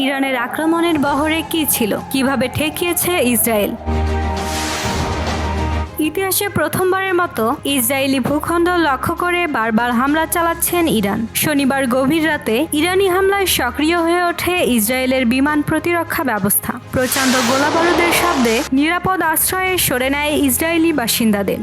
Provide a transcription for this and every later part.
ইরানের আক্রমণের বহরে কি ছিল, কিভাবে ঠেকিয়েছে ইসরায়েল। ইতিহাসে প্রথমবারের মতো ইসরায়েলি ভূখণ্ড লক্ষ্য করে বারবার হামলা চালাচ্ছেন ইরান। শনিবার গভীর রাতে ইরানি হামলায় সক্রিয় হয়ে ওঠে ইসরায়েলের বিমান প্রতিরক্ষা ব্যবস্থা। প্রচণ্ড গোলাবারুদের শব্দে নিরাপদ আশ্রয়ে সরে নেয় ইসরায়েলি বাসিন্দাদের।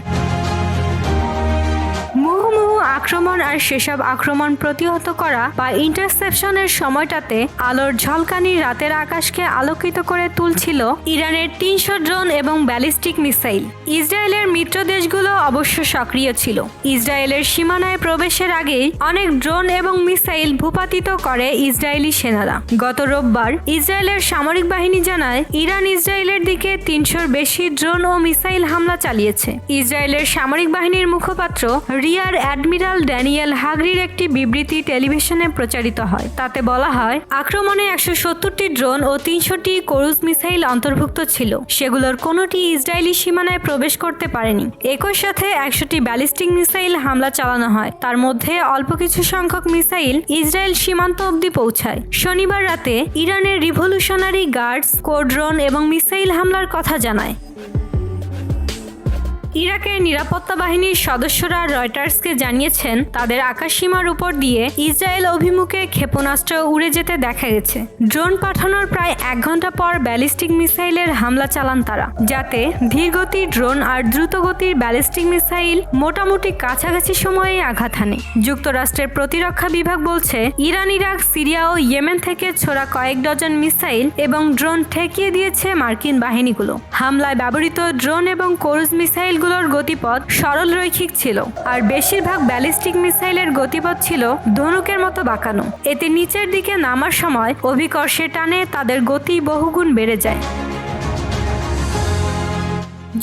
মুহুর্মুহু আক্রমণ আর সেসব আক্রমণ প্রতিহত করা বা ইন্টারসেপশনের সময়টাতে আলোর ঝলকানি রাতের আকাশকে আলোকিত করে তুলছিল ইরানের ৩০০ ড্রোন এবং ব্যালিস্টিক মিসাইল। ইসরায়েলের মিত্র দেশগুলো অবশ্য সক্রিয় ছিল। ইসরায়েলের সীমানায় প্রবেশের আগেই অনেক ড্রোন এবং মিসাইল ভূপাতিত করে ইসরায়েলি সেনারা। গত রোববার ইসরায়েলের সামরিক বাহিনী জানায় ইরান ইসরায়েলের দিকে ৩০০-র বেশি ড্রোন ও মিসাইল হামলা চালিয়েছে। ইসরায়েলের সামরিক বাহিনীর মুখপাত্র রিয়ার অ্যাডমিরাল ড্যানিয়েল হাগরির একটি বিবৃতি টেলিভিশনে প্রচারিত হয়। তাতে বলা হয়, আক্রমণে ১৭০টি ড্রোন ও ৩০০টি ক্রুজ মিসাইল অন্তর্ভুক্ত ছিল। সেগুলোর কোনোটি ইসরায়েলি সীমানায় প্রবেশ করতে পারেনি। একই সাথে ১০০টি ব্যালিস্টিক মিসাইল হামলা চালানো হয়। তার মধ্যে অল্প কিছু সংখ্যক মিসাইল ইসরায়েল সীমান্ত অবধি পৌঁছায়। শনিবার রাতে ইরানের রিভলিউশনারি গার্ডস স্কোয়াড্রন এবং মিসাইল হামলার কথা জানায়। ইরাকের নিরাপত্তা বাহিনীর সদস্যরা রয়টার্সকে জানিয়েছেন, তাদের আকাশসীমার উপর দিয়ে ইসরায়েল অভিমুখে ক্ষেপণাস্ত্র উড়ে যেতে দেখা গেছে। ড্রোন পাঠানোর প্রায় ১ ঘন্টা পর ব্যালিস্টিক মিসাইলের হামলা চালান তারা, যাতে ধীরগতির ড্রোন আর দ্রুতগতির ব্যালিস্টিক মিসাইল মোটামুটি কাছাকাছি সময়ে আঘাত হানে। যুক্তরাষ্ট্রের প্রতিরক্ষা বিভাগ বলছে, ইরান, ইরাক, সিরিয়া ও ইয়েমেন থেকে ছোড়া কয়েক ডজন মিসাইল এবং ড্রোন ঠেকিয়ে দিয়েছে মার্কিন বাহিনীগুলো। হামলায় ব্যবহৃত ড্রোন এবং ক্রুজ মিসাইল গুলোর গতিপথ সরল রৈখিক ছিল, আর বেশিরভাগ ব্যালিস্টিক মিসাইলের গতিপথ ছিল ধনুকের মতো বাঁকানো। এতে নিচের দিকে নামার সময় অভিকর্ষের টানে তাদের গতি বহুগুণ বেড়ে যায়।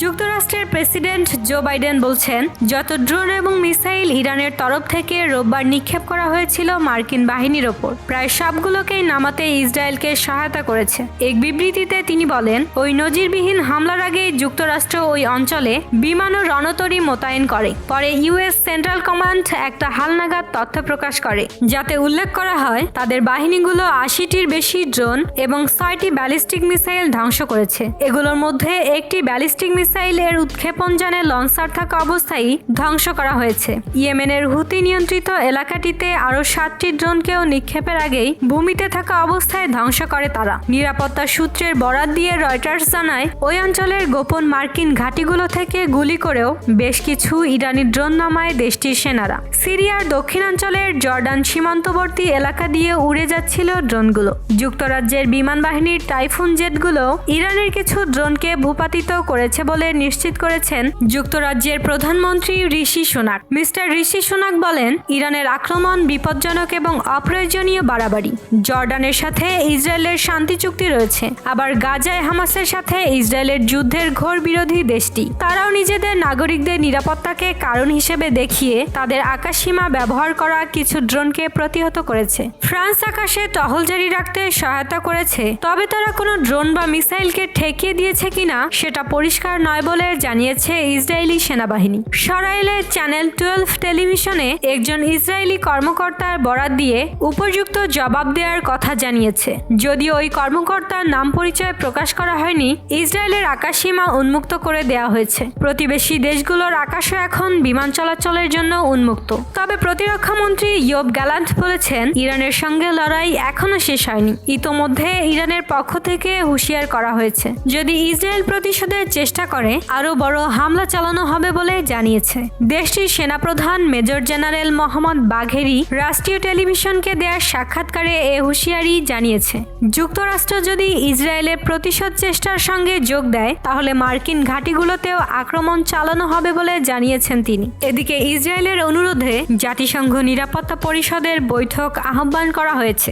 যুক্তরাষ্ট্রের প্রেসিডেন্ট জো বাইডেন বলছেন, যত ড্রোন এবং মিসাইল ইরানের তরফ থেকে রোববার নিক্ষেপ করা হয়েছিল মার্কিন বাহিনীর ওপর, প্রায় সবগুলোকেই নামাতে ইসরায়েলকে সহায়তা করেছে। এক বিবৃতিতে তিনি বলেন, ওই নজিরবিহীন হামলার আগে যুক্তরাষ্ট্র ওই অঞ্চলে বিমান ও রণতরী মোতায়েন করে। পরে ইউএস সেন্ট্রাল কমান্ড একটা হালনাগাদ তথ্য প্রকাশ করে, যাতে উল্লেখ করা হয় তাদের বাহিনীগুলো ৮০টির বেশি ড্রোন এবং ৬টি ব্যালিস্টিক মিসাইল ধ্বংস করেছে। এগুলোর মধ্যে একটি ব্যালিস্টিক মিসাইলের উৎক্ষেপণযানে লঞ্চার থাকা অবস্থায় ধ্বংস করা হয়েছে। ইয়েমেনের হুতি নিয়ন্ত্রিত এলাকাটিতে আরও ৭টি ড্রোনকেও নিক্ষেপের আগেই ভূমিতে থাকা অবস্থায় ধ্বংস করে তারা। নিরাপত্তা সূত্রের বরাত দিয়ে রয়টার্স জানায়, ওই অঞ্চলের গোপন মার্কিন ঘাঁটিগুলো থেকে গুলি করেও বেশ কিছু ইরানি ড্রোন নামায় দেশটির সেনারা। সিরিয়ার দক্ষিণাঞ্চলের জর্ডান সীমান্তবর্তী এলাকা দিয়ে উড়ে যাচ্ছিল ড্রোনগুলো। যুক্তরাজ্যের বিমান বাহিনীর টাইফুন জেটগুলো ইরানের কিছু ড্রোনকে ভূপাতিত করেছে বলে নিশ্চিত করেছেন যুক্তরাজ্যের প্রধানমন্ত্রী ঋষি সুনাক। মিস্টার ঋষি সুনাক বলেন, ইরানের আক্রমণ বিপজ্জনক এবং অপ্রয়োজনীয় বাড়াবাড়ি। জর্ডানের সাথে ইসরায়েলের শান্তি চুক্তি রয়েছে, আবার গাজায় হামাসের সাথে ইসরায়েলের যুদ্ধের ঘোর বিরোধী দেশটি। তারাও নিজেদের নাগরিকদের নিরাপত্তাকে কারণ হিসেবে দেখিয়ে তাদের আকাশসীমা ব্যবহার করা কিছু ড্রোনকে প্রতিহত করেছে। ফ্রান্স আকাশে টহল জারি রাখতে সহায়তা করেছে, তবে তারা কোনো ড্রোন বা মিসাইলকে ঠেকিয়ে দিয়েছে কিনা সেটা পরিষ্কার নয় বলে জানিয়েছে ইসরায়েলি সেনাবাহিনী। সরাইলে চ্যানেল 12 টেলিভিশনে একজন ইসরায়েলি কর্মকর্তার বরাত দিয়ে উপযুক্ত জবাব দেওয়ার কথা জানিয়েছে। যদিও ওই কর্মকর্তার নাম পরিচয় প্রকাশ করা হয়নি, ইসরায়েলের আকাশসীমা উন্মুক্ত করে দেওয়া হয়েছে। প্রতিবেশী দেশগুলোর আকাশও এখন বিমান চলাচলের জন্য উন্মুক্ত। তবে প্রতিরক্ষা মন্ত্রী ইয়োব গ্যালান্ট বলেছেন, ইরানের সঙ্গে লড়াই এখনো শেষ হয়নি। ইতোমধ্যে ইরানের পক্ষ থেকে হুঁশিয়ার করা হয়েছে, যদি ইসরায়েল প্রতিশোধের চেষ্টা করে আরও বড় হামলা চালানো হবে বলে জানিয়েছে। দেশটির সেনাপ্রধান মেজর জেনারেল মোহাম্মদ বাঘেরি রাষ্ট্রীয় টেলিভিশনকে দেওয়া সাক্ষাৎকারে এ হুঁশিয়ারি জানিয়েছে। যুক্তরাষ্ট্র যদি ইসরায়েলের প্রতিশোধ চেষ্টার সঙ্গে যোগ দেয়, তাহলে মার্কিন ঘাঁটিগুলোতেও আক্রমণ চালানো হবে বলে জানিয়েছেন তিনি। এদিকে ইসরায়েলের অনুরোধে জাতিসংঘ নিরাপত্তা পরিষদের বৈঠক আহ্বান করা হয়েছে।